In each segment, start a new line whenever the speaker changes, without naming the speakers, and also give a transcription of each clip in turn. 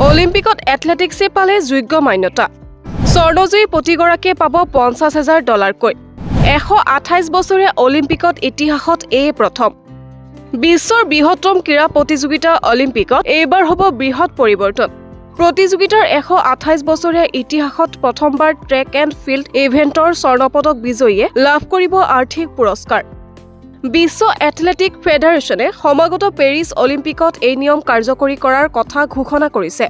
অলিম্পিকত এথলেটিক্সে পালে যোগ্য মান্যতা স্বৰ্ণজয়ী প্ৰতিগৰাকীয়ে পাব $50,000কৈ 128 বছৰীয়া অলিম্পিকত ইতিহাসত এই প্ৰথম বিশ্বৰ বৃহত্তম ক্ৰীড়া প্ৰতিযোগিতা অলিম্পিকত এইবাৰ হ'ব বৃহৎ পৰিৱৰ্তন প্ৰতিযোগিতাৰ 128 বছৰীয়া ইতিহাসত প্ৰথমবাৰ ট্ৰেক এণ্ড ফিল্ড ইভেণ্টৰ স্বৰ্ণপদক বিজয়ীয়ে লাভ কৰিব আৰ্থিক পুৰস্কাৰ বিশ্ব এথলেটিক ফেডাৰেশ্যনে সমাগত পেৰিছ অলিম্পিকত এই নিয়ম কাৰ্যকৰী কৰাৰ কথা ঘোষণা কৰিছে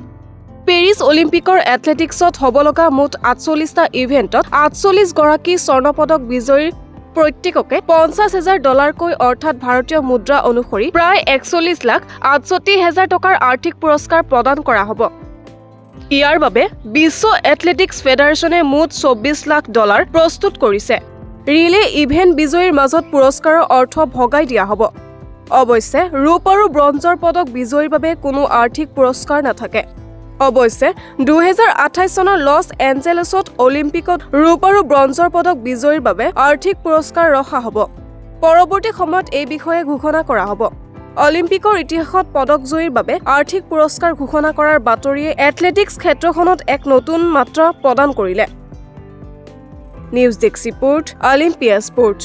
পেৰিছ অলিম্পিকৰ এথলেটিক্সত হ'ব লগা মুঠ 48টা ইভেণ্টত 48 গৰাকী স্বৰ্ণপদক বিজয়ীৰ প্ৰত্যেককে $50,000কৈ অৰ্থাৎ ভাৰতীয় মুদ্ৰা অনুসৰি প্ৰায় 41,68,000 টকাৰ আৰ্থিক পুৰস্কাৰ প্ৰদান কৰা হ'ব ইয়াৰ বাবে বিশ্ব এথলেটিক্স ফেডাৰেশ্যনে মুঠ $24 লাখ প্ৰস্তুত কৰিছে ৰিলে ইভেণ্ট বিজয়ীৰ মাজত পুৰস্কাৰৰ অৰ্থ ভগাই দিয়া হ'ব অৱশ্যে ৰূপ আৰু ব্ৰঞ্জৰ পদক বিজয়ীৰ বাবে কোনো আৰ্থিক পুৰস্কাৰ নাথাকে অৱশ্যে 2028 চনৰ লছ এঞ্জেলেছত অলিম্পিকত ৰূপ আৰু ব্ৰঞ্জৰ পদক বিজয়ীৰ বাবে আৰ্থিক পুৰস্কাৰ ৰখা হ'ব পৰৱৰ্তী সময়ত এই বিষয়ে ঘোষণা কৰা হ'ব অলিম্পিকৰ ইতিহাসত পদক জয়ীৰ বাবে আৰ্থিক পুৰস্কাৰ ঘোষণা কৰাৰ বাতৰিয়ে এথলেটিক্স ক্ষেত্ৰখনত এক নতুন মাত্ৰা প্ৰদান কৰিলে news desk report Olympia sports